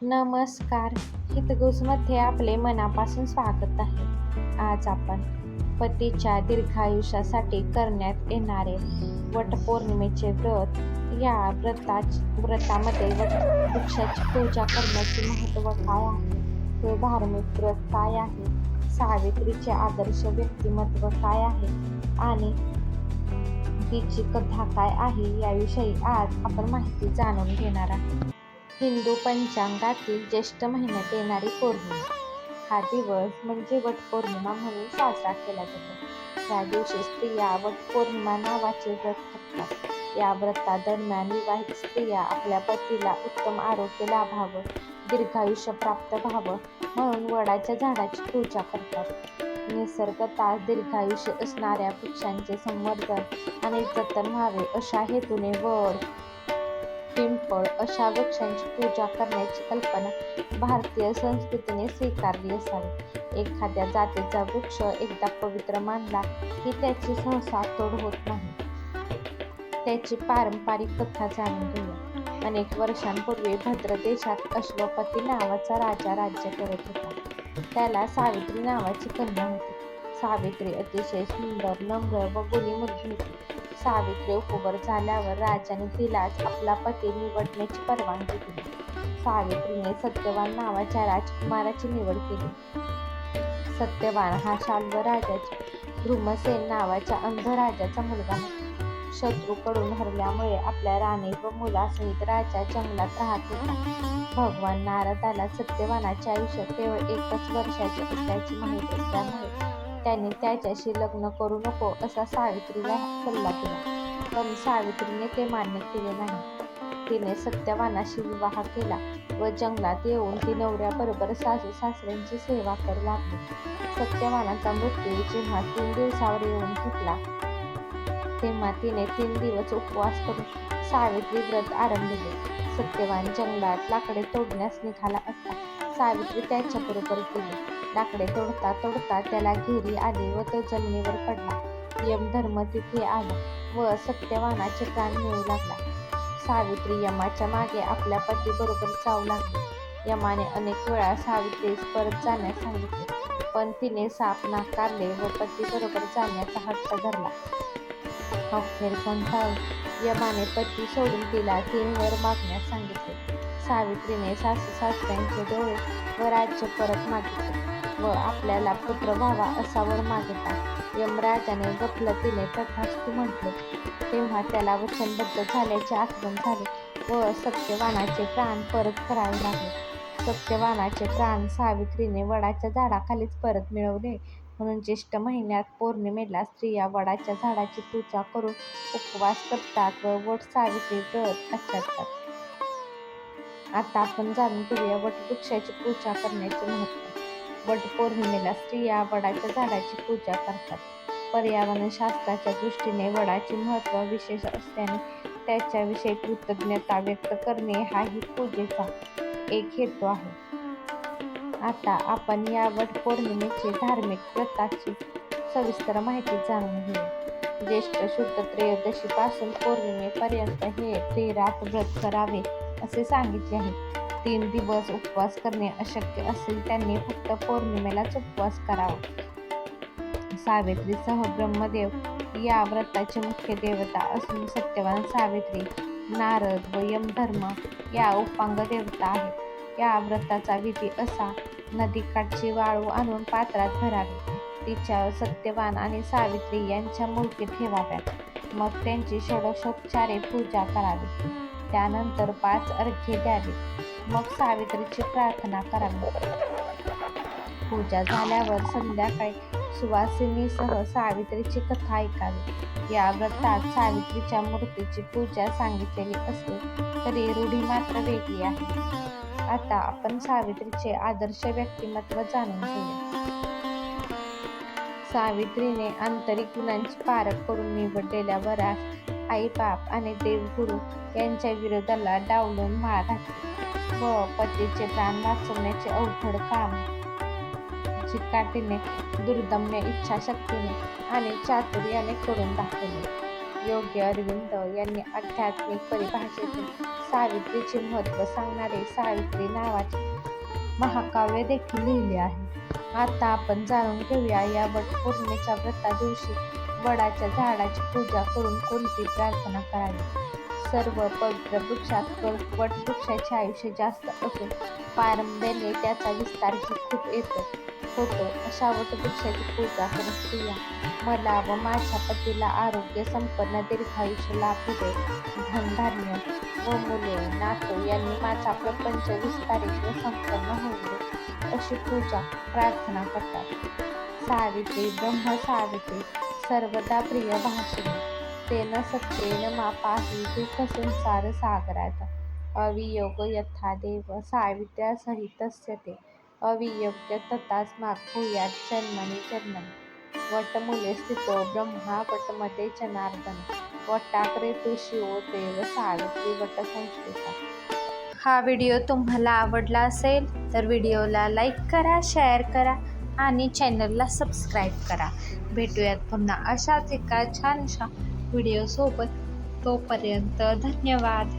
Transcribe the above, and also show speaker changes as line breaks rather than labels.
नमस्कार. हितगुजमध्ये आपले मनापासून स्वागत आहे. आज आपण पतीच्या दीर्घायुष्यासाठी करण्यात येणारे वटपौर्णिमेचे व्रत या व्रतामध्ये वटवृक्षाची पूजा करण्याचे महत्त्व काय आहे? हे धार्मिक व्रत काय आहे? सावित्रीचे आदर्श व्यक्तिमत्व काय आहे? आणि तिची कथा काय आहे याविषयी आज आपण माहिती जाणून घेणार आहोत. हिंदू पंचांगातील ज्येष्ठ महिन्यात येणारी पौर्णिमा हा दिवस म्हणजे वटपौर्णिमा म्हणून साजरा केला जातो. या दिवशी स्त्रिया वटपौर्णिमा नावाचे व्रत करतात. या व्रतादरम्यान विवाहित स्त्रिया आपल्या पतीला उत्तम आरोग्य लाभावं, दीर्घायुष्य प्राप्त व्हावं म्हणून वडाच्या झाडाची पूजा करतात. निसर्गतः दीर्घायुष्य असणाऱ्या वृक्षांचे संवर्धन आणि जतन व्हावे अशा हेतूने वड, पिंपळ अशा वृक्षांची पूजा करण्याची कल्पना भारतीय संस्कृतीने स्वीकारली असावी. एखाद्या जातीचा वृक्ष एकदा पवित्र मानला की त्याची सहसा तोड होत नाही. त्याची पारंपरिक कथा जाणून घेऊया. अनेक वर्षांपूर्वी भद्र देशात अश्वपती नावाचा राजा राज्य करत होता. त्याला सावित्री नावाची कन्या होती. सावित्री अतिशय सुंदर, नम्र व गुणीमुग्ध होती. सावित्री उपवर झाल्यावर राजाने तिलाच आपला पती निवडण्याची परवानगी दिली. सावित्रीने सत्यवान नावाच्या राजकुमाराची निवड केली. सत्यवान हा शाल्व राजाच्या धृमसेन नावाच्या अंध राजाचा मुलगा होता. शत्रूकडून हरल्यामुळे आपल्या राणी व मुलासहित राजा जंगलात राहत होता. भगवान नारदाला सत्यवानाचे आयुष्य केवळ 1च वर्षाचे असल्याची माहिती असल्यामुळे त्यांनी त्याच्याशी लग्न करू नको असा सावित्रीला सल्ला दिला. पण सावित्रीने ते मान्य केले नाही. तिने सत्यवानाशी विवाह केला व जंगलात येऊन ती नवऱ्याबरोबर सासू सासऱ्यांची सेवा करू लागली. सत्यवानाचा मृत्यू जेव्हा 3 दिवसावर येऊन ठेपला तेव्हा तिने 3 दिवस उपवास करून सावित्री व्रत आरंभिले. सत्यवान जंगलात लाकडे तोडण्यास निघाला असता सावित्री त्याच्याबरोबर गेली. लाकडे तोडता तोडता त्याला घेरी आली व तो जमिनीवर पडला. यमधर्म तिथे आला व सत्यवानाचे प्राण मिळू लागला. सावित्री यमाच्या मागे आपल्या पतीबरोबर जाऊ लागली. यमाने अनेक वेळा सोबतीस परत जाण्यास सांगितले, पण तिने साप नाकारले व पतीबरोबर जाण्याचा हट्ट धरला. अखेर कंटाळून यमाने पती सोडून तिला 3 वर मागण्यास सांगितले. सावित्रीने सासू सासऱ्यांचे डोळे व राज्य परत मागितले व आपल्याला पुत्र व्हावा असा वर मागितला. यमराजाने गफलतीने तथास्तु म्हटले. तेव्हा त्याला वचनबद्ध झाल्याचे आठवण झाले व सत्यवानाचे प्राण परत करावे लागले. सत्यवानाचे प्राण सावित्रीने वडाच्या झाडाखालीच परत मिळवले. म्हणून ज्येष्ठ महिन्यात पौर्णिमेला स्त्रिया वडाच्या झाडाची पूजा करून उपवास करतात व वट सावित्री व्रत आचरतात. आता आपण जाणून घेऊया वटवृक्षाची पूजा करण्याचे महत्त्व. वटपौर्णिमेला स्त्रिया वडाच्या झाडाची पूजा करतात. पर्यावरणशास्त्राच्या दृष्टीने वडाचे महत्त्व विशेष असल्याने त्याच्याविषयी कृतज्ञता व्यक्त करणे हाही पूजेचा एक हेतू आहे. आता आपण या वटपौर्णिमेची धार्मिक व्रताची सविस्तर माहिती जाणून घेऊ. ज्येष्ठ शुद्ध त्रयोदशीपासून पौर्णिमेपर्यंत हे त्रिरात्र व्रत करावे असे सांगितले आहे. 3 दिवस उपवास करणे अशक्य असेल त्यांनी फक्त पौर्णिमेलाच उपवास करावा. सावित्रीसह ब्रह्मदेव या व्रताचे मुख्य देवता असून सत्यवान, सावित्री, नारद व यमधर्म या उपांग देवता आहेत. या व्रताचा विधी असा: नदीकाठची वाळू आणून पात्रात भरावी. तिच्यावर सत्यवान आणि सावित्री यांच्या मूर्ती ठेवाव्यात. मग त्यांची षोडशोपचारे पूजा करावी. त्यानंतर 5 अर्घ्ये द्यावी. मग सावित्रीची प्रार्थना करावी. पूजा झाल्यावर संध्याकाळी सुवासिनीसह सावित्रीची कथा ऐकावी. या व्रतात सावित्रीच्या मूर्तीची पूजा सांगितलेली असली तरी रूढी मात्र वेगळी आहे. आता आपण सावित्रीचे आदर्श व्यक्तिमत्व जाणून घेऊया. सावित्रीने आंतरिक गुणांची पारख करून निवडलेल्या वरास आईबाप आणि देवगुरु यांच्या विरोधाला डावलून माळ घातली व पतीचे प्राण वाचवण्याचे अवघड काम चिकाटीने, दुर्दम्य इच्छाशक्तीने आणि चातुर्याने करून दाखवले. योगी अरविंद यांनी आध्यात्मिक परिभाषेतून सावित्रीचे महत्त्व सांगणारे सावित्री नावाचे महाकाव्य देखील लिहिले आहे. आता आपण जाणून घेऊया या वटपौर्णिमेच्या व्रता दिवशी वडाच्या झाडाची पूजा करून कोणती प्रार्थना करावी. सर्व पवित्र वृक्षात वटवृक्षाचे आयुष्य जास्त असून पारंब्याने त्याचा विस्तारही खूप होतो. अशा वटवृक्षाची पूजा करून स्त्रिया मला व माझ्या पतीला आरोग्य संपन्न दीर्घायुष्य लाभू दे, धनधान्य व मुले नातू यांनी माझा प्रपंच विस्तारित व संपन्न होऊ दे अशी पूजा प्रार्थना करतात. सावित्री ब्रह्म सावित्री सर्वदा प्रिय भाषिणी तेन सत्येन मापाहि दुःख संसार सागरात अवियोग यथा देव सावित्र्या सहितस्य ते अवियोग्य तथास्मात् भूयात् जन्मनि जन्मनि वटमूले स्थितो ब्रह्मा वटमध्ये जनार्दन वटाग्रे तु शिवो देव सावित्री वटसंस्कृता. हा व्हिडिओ तुम्हाला आवडला असेल तर व्हिडिओला लाईक करा, शेअर करा आणि चॅनलला सबस्क्राईब करा. भेटूयात पुन्हा अशाच एका छानशा व्हिडिओसोबत. तोपर्यंत धन्यवाद.